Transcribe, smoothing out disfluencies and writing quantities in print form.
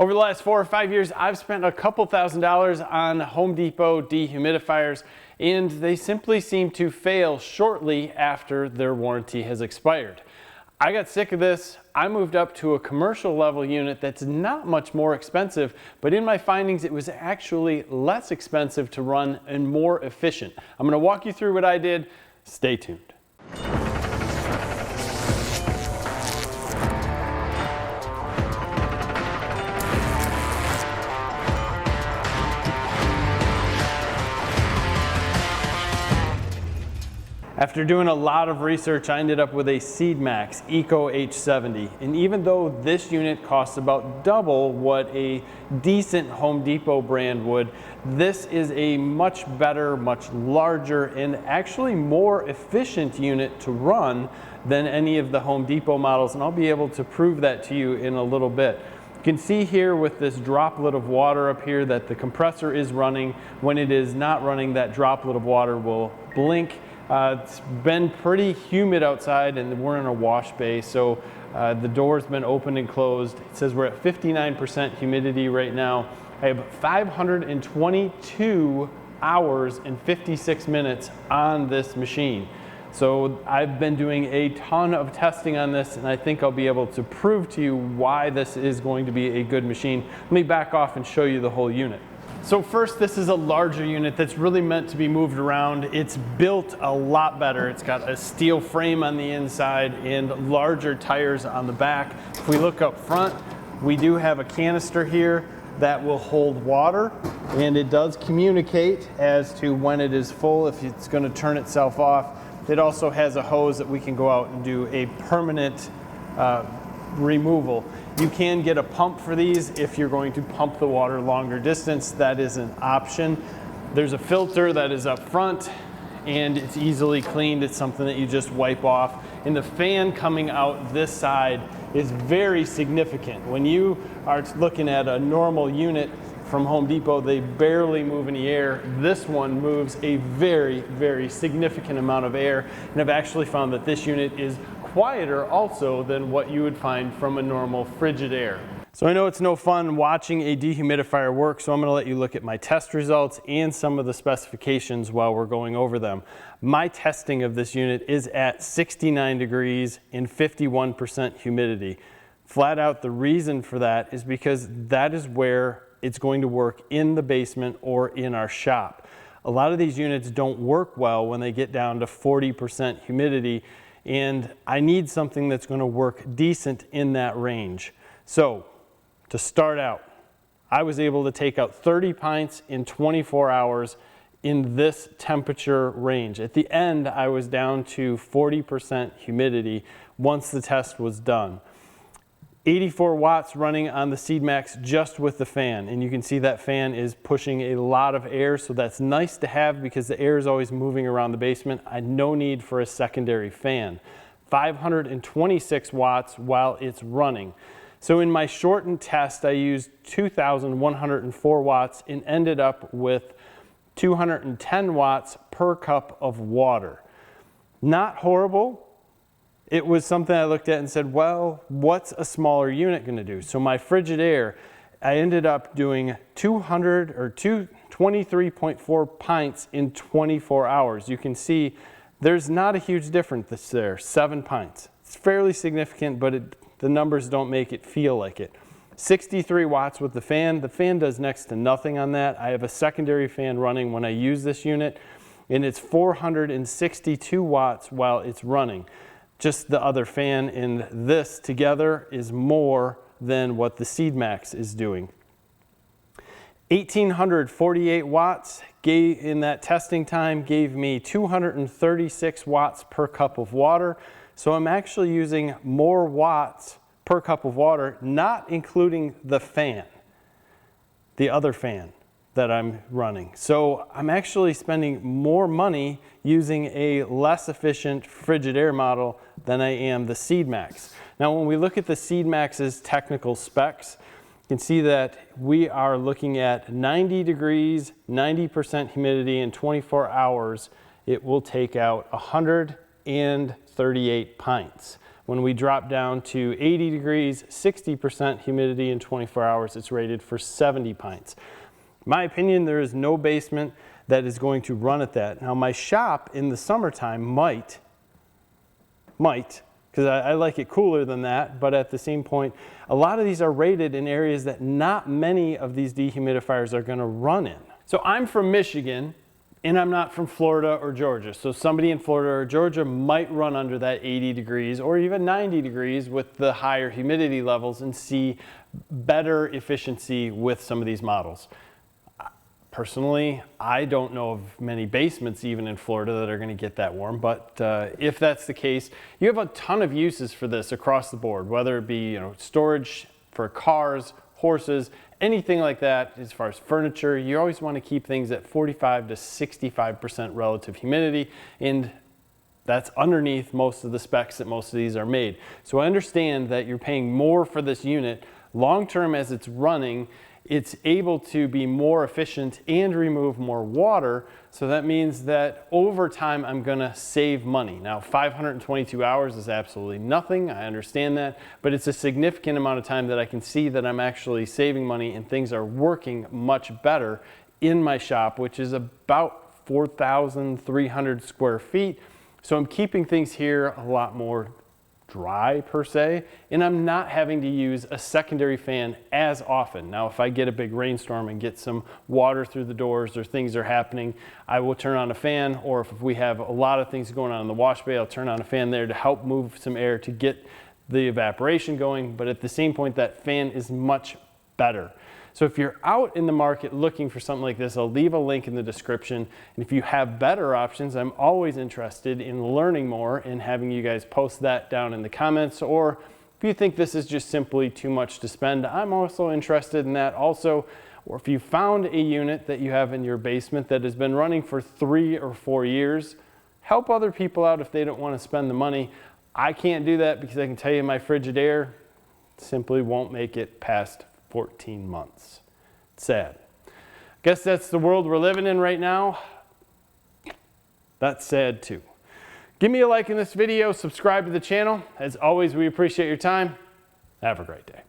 Over the last 4 or 5 years, I've spent a couple $1,000s on Home Depot dehumidifiers, and they simply seem to fail shortly after their warranty has expired. I got sick of this. I moved up to a commercial level unit that's not much more expensive, but in my findings, it was actually less expensive to run and more efficient. I'm going to walk you through what I did. Stay tuned. After doing a lot of research, I ended up with a SeedMax Eco H70. And even though this unit costs about double what a decent Home Depot brand would, this is a much better, much larger, and actually more efficient unit to run than any of the Home Depot models. And I'll be able to prove that to you in a little bit. You can see here with this droplet of water up here that the compressor is running. When it is not running, that droplet of water will blink. It's been pretty humid outside and we're in a wash bay, so the door's been opened and closed. It says we're at 59% humidity right now. I have 522 hours and 56 minutes on this machine. So I've been doing a ton of testing on this, and I think I'll be able to prove to you why this is going to be a good machine. Let me back off and show you the whole unit. So first, this is a larger unit that's really meant to be moved around. It's built a lot better. It's got a steel frame on the inside and larger tires on the back. If we look up front, we do have a canister here that will hold water, and it does communicate as to when it is full, if it's going to turn itself off. It also has a hose that we can go out and do a permanent removal. You can get a pump for these if you're going to pump the water longer distance. That is an option. There's a filter that is up front and it's easily cleaned. It's something that you just wipe off. And the fan coming out this side is very significant. When you are looking at a normal unit from Home Depot, they barely move any air. This one moves a very, very significant amount of air. And I've actually found that this unit is quieter also than what you would find from a normal Frigidaire. So I know it's no fun watching a dehumidifier work, so I'm going to let you look at my test results and some of the specifications while we're going over them. My testing of this unit is at 69 degrees and 51% humidity. Flat out, the reason for that is because that is where it's going to work in the basement or in our shop. A lot of these units don't work well when they get down to 40% humidity, and I need something that's going to work decent in that range. So to start out, I was able to take out 30 pints in 24 hours in this temperature range. At the end, I was down to 40% humidity once the test was done. 84 watts running on the SeedMax just with the fan, and you can see that fan is pushing a lot of air, so that's nice to have because the air is always moving around the basement. I had no need for a secondary fan. 526 watts while it's running. So in my shortened test, I used 2,104 watts and ended up with 210 watts per cup of water. Not horrible. It was something I looked at and said, well, what's a smaller unit going to do? So my Frigidaire, I ended up doing 23.4 pints in 24 hours. You can see there's not a huge difference there, 7 pints. It's fairly significant, but the numbers don't make it feel like it. 63 watts with the fan. The fan does next to nothing on that. I have a secondary fan running when I use this unit, and it's 462 watts while it's running. Just the other fan in this together is more than what the SeedMax is doing. 1,848 watts in that testing time gave me 236 watts per cup of water. So I'm actually using more watts per cup of water, not including the fan, the other fan that I'm running. So I'm actually spending more money using a less efficient Frigidaire model than I am the SeedMax. Now when we look at the SeedMax's technical specs, you can see that we are looking at 90 degrees, 90% humidity in 24 hours. It will take out 138 pints. When we drop down to 80 degrees, 60% humidity in 24 hours, it's rated for 70 pints. In my opinion, there is no basement that is going to run at that. Now my shop in the summertime might, because I like it cooler than that, but at the same point, a lot of these are rated in areas that not many of these dehumidifiers are gonna run in. So I'm from Michigan, and I'm not from Florida or Georgia. So somebody in Florida or Georgia might run under that 80 degrees or even 90 degrees with the higher humidity levels and see better efficiency with some of these models. Personally, I don't know of many basements even in Florida that are going to get that warm, but if that's the case, you have a ton of uses for this across the board, whether it be storage for cars, horses, anything like that. As far as furniture, you always want to keep things at 45 to 65% relative humidity, and that's underneath most of the specs that most of these are made. So I understand that you're paying more for this unit. Long term, as it's running, it's able to be more efficient and remove more water. So that means that over time, I'm gonna save money. Now, 522 hours is absolutely nothing. I understand that, but it's a significant amount of time that I can see that I'm actually saving money and things are working much better in my shop, which is about 4,300 square feet. So I'm keeping things here a lot more dry per se, and I'm not having to use a secondary fan as often. Now, if I get a big rainstorm and get some water through the doors or things are happening, I will turn on a fan, or if we have a lot of things going on in the wash bay, I'll turn on a fan there to help move some air to get the evaporation going. But at the same point, that fan is much better. So if you're out in the market looking for something like this, I'll leave a link in the description. And if you have better options, I'm always interested in learning more and having you guys post that down in the comments. Or if you think this is just simply too much to spend, I'm also interested in that also. Or if you found a unit that you have in your basement that has been running for 3 or 4 years, help other people out if they don't want to spend the money. I can't do that because I can tell you my Frigidaire simply won't make it past 14 months. It's sad. Guess that's the world we're living in right now. That's sad too. Give me a like in this video, subscribe to the channel. As always, we appreciate your time. Have a great day.